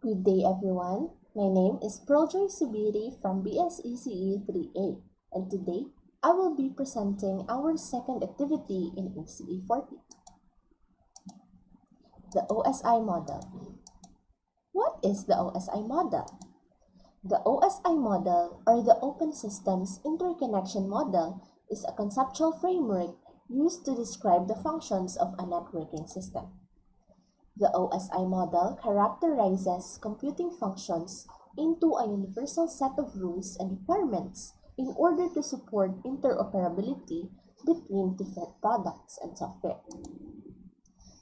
Good day everyone. My name is Projoy Subiri from BSECE 3A, and today I will be presenting our second activity in ACE 40, the OSI model. What is the OSI model? The OSI model, or the Open Systems Interconnection Model, is a conceptual framework used to describe the functions of a networking system. The OSI model characterizes computing functions into a universal set of rules and requirements in order to support interoperability between different products and software.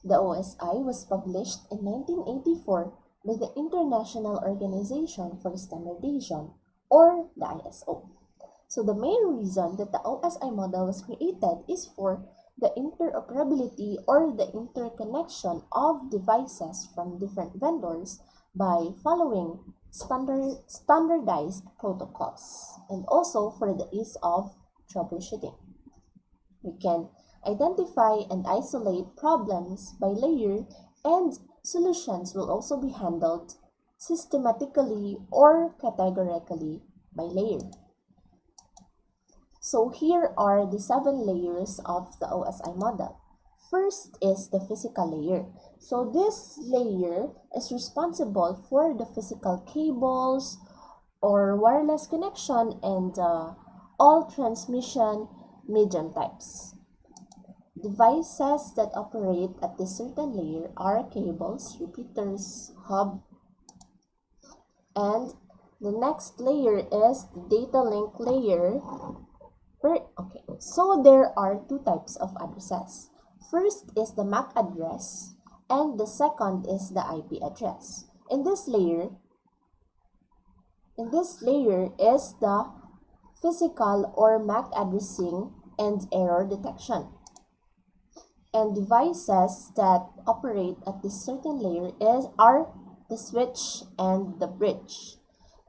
The OSI was published in 1984 by the International Organization for Standardization, or the ISO. So the main reason that the OSI model was created is for the interoperability or the interconnection of devices from different vendors by following standardized protocols, and also for the ease of troubleshooting. We can identify and isolate problems by layer, and solutions will also be handled systematically or categorically by layer. So here are the 7 layers of the OSI model. First is the physical layer. So this layer is responsible for the physical cables or wireless connection and all transmission medium types. Devices that operate at this certain layer are cables, repeaters, hub, and the next layer is the data link layer. Okay, so there are 2 types of addresses. First is the MAC address, and the second is the IP address. In this layer is the physical or MAC addressing and error detection. And devices that operate at this certain layer are the switch and the bridge.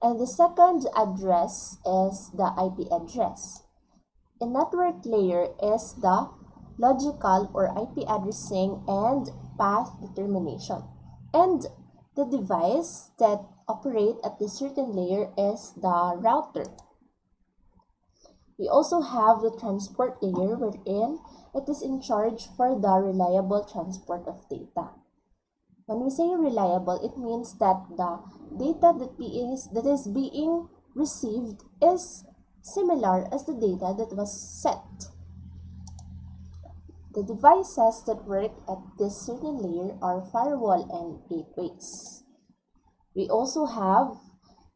And the second address is the IP address. A network layer is the logical or IP addressing and path determination. And the device that operate at this certain layer is the router. We also have the transport layer, wherein it is in charge for the reliable transport of data. When we say reliable, it means that the data that is being received is similar as the data that was sent. The devices that work at this certain layer are firewall and gateways. We also have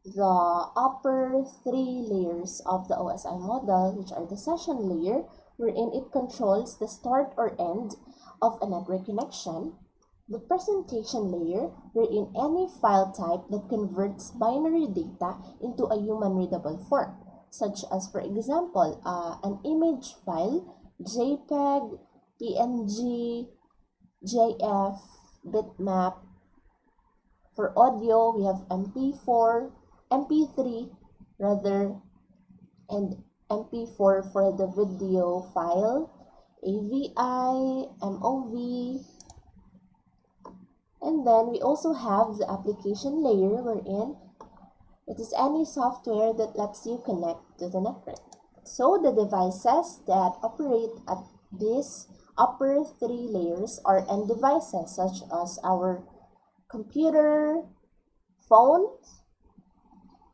the upper 3 layers of the OSI model, which are the session layer, wherein it controls the start or end of a network connection, the presentation layer, wherein any file type that converts binary data into a human readable form, such as, for example, an image file, JPEG, PNG, JF, bitmap. For audio, we have MP3 and MP4 for the video file, AVI, MOV, and then we also have the application layer, wherein it is any software that lets you connect to the network. So the devices that operate at these upper 3 layers are end devices such as our computer, phones.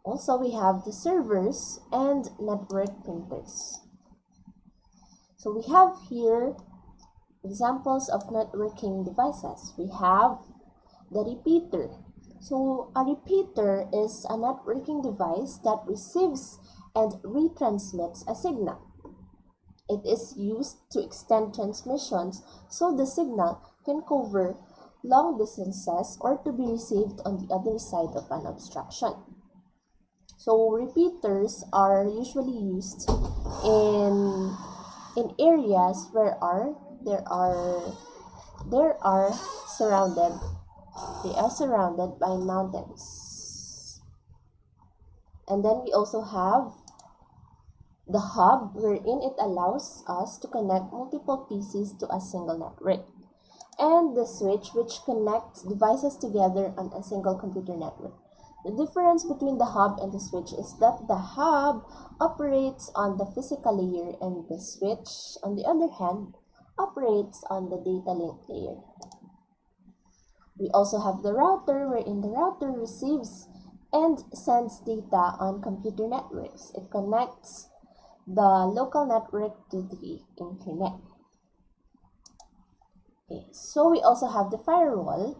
Also, we have the servers and network printers. So we have here examples of networking devices. We have the repeater. So a repeater is a networking device that receives and retransmits a signal. It is used to extend transmissions so the signal can cover long distances or to be received on the other side of an obstruction. So repeaters are usually used in areas where they are surrounded by mountains. And then we also have the hub, wherein it allows us to connect multiple PCs to a single network. and the switch, which connects devices together on a single computer network. The difference between the hub and the switch is that the hub operates on the physical layer and the switch, on the other hand, operates on the data link layer. We also have the router, wherein the router receives and sends data on computer networks. It connects the local network to the internet. Okay, so we also have the firewall,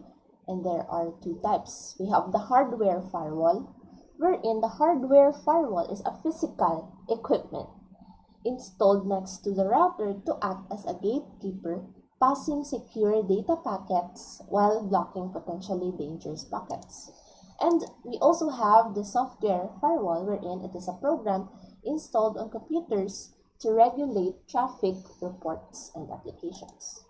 and there are two types. We have the hardware firewall, wherein the hardware firewall is a physical equipment installed next to the router to act as a gatekeeper, passing secure data packets while blocking potentially dangerous packets. And we also have the software firewall, wherein it is a program installed on computers to regulate traffic reports and applications.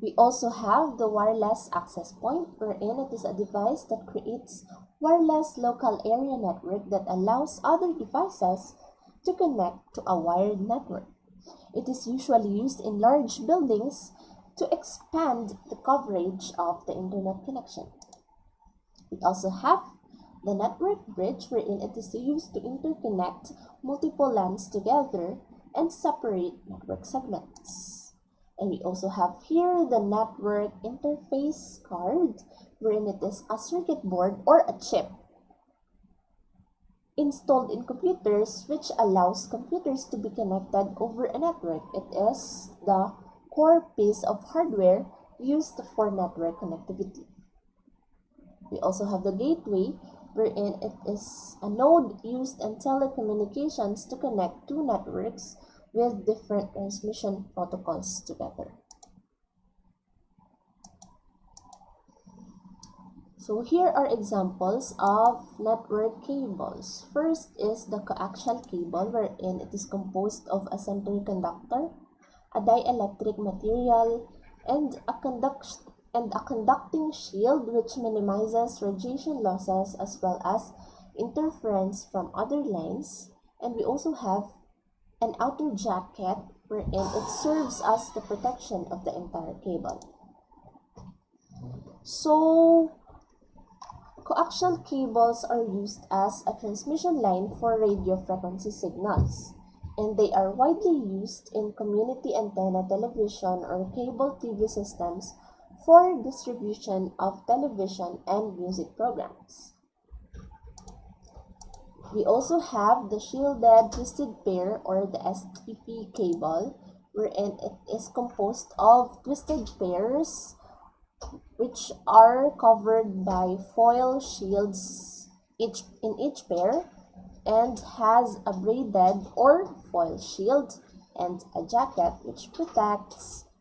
We also have the wireless access point, wherein it is a device that creates wireless local area network that allows other devices to connect to a wired network. It is usually used in large buildings to expand the coverage of the internet connection. We also have the network bridge, wherein it is used to interconnect multiple LANs together and separate network segments. And we also have here the network interface card, wherein it is a circuit board or a chip installed in computers, which allows computers to be connected over a network. It is the core piece of hardware used for network connectivity. We also have the gateway, wherein it is a node used in telecommunications to connect two networks with different transmission protocols together. So here are examples of network cables. First is the coaxial cable, wherein it is composed of a semiconductor, a dielectric material, and a conducting shield, which minimizes radiation losses as well as interference from other lines. And we also have an outer jacket, wherein it serves as the protection of the entire cable. So coaxial cables are used as a transmission line for radio frequency signals, and they are widely used in community antenna television or cable TV systems for distribution of television and music programs. We also have the shielded twisted pair, or the STP cable, wherein it is composed of twisted pairs which are covered by foil shields in each pair, and has a braided or foil shield and a jacket which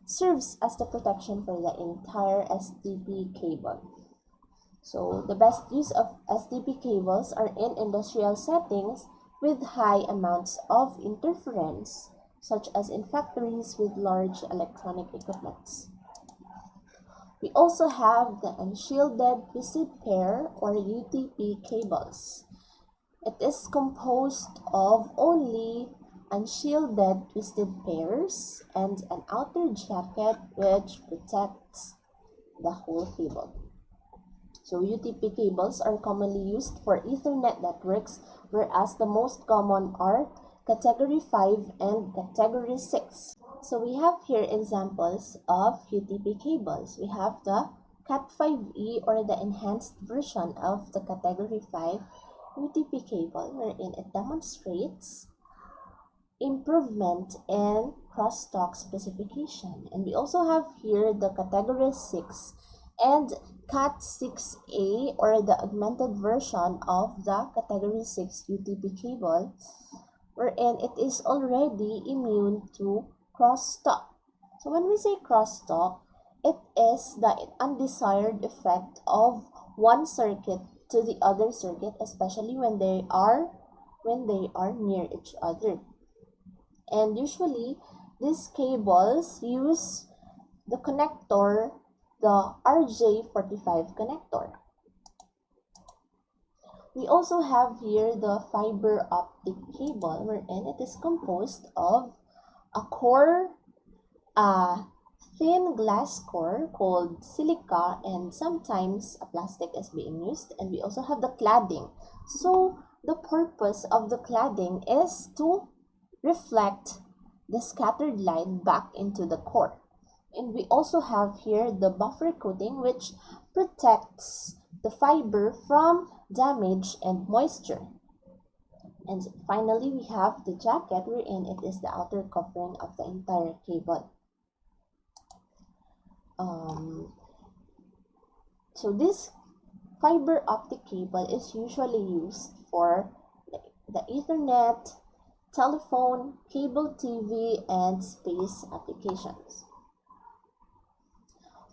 serves as the protection for the entire STP cable. So the best use of STP cables are in industrial settings with high amounts of interference, such as in factories with large electronic equipments. We also have the unshielded twisted pair, or UTP cables. It is composed of only unshielded twisted pairs and an outer jacket which protects the whole cable. So UTP cables are commonly used for Ethernet networks, whereas the most common are Category 5 and Category 6. So we have here examples of UTP cables. We have the Cat5e, or the enhanced version of the Category 5 UTP cable, wherein it demonstrates improvement in crosstalk specification. And we also have here the Category 6 and Cat6a, or the augmented version of the Category 6 UTP cable, wherein it is already immune to crosstalk. So when we say crosstalk, it is the undesired effect of one circuit to the other circuit, especially when they are near each other. And usually these cables use the connector, the RJ45 connector. We also have here the fiber optic cable, wherein it is composed of a core, thin glass core called silica, and sometimes a plastic is being used. And we also have the cladding. So the purpose of the cladding is to reflect the scattered light back into the core. And we also have here the buffer coating, which protects the fiber from damage and moisture. And finally, we have the jacket, wherein it is the outer covering of the entire cable. So this fiber optic cable is usually used for the Ethernet, telephone, cable TV, and space applications.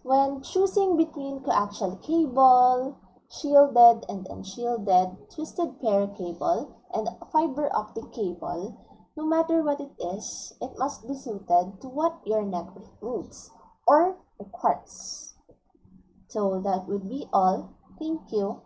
When choosing between coaxial cable, shielded and unshielded, twisted pair cable, and fiber optic cable, no matter what it is, it must be suited to what your network needs or requires. So that would be all. Thank you.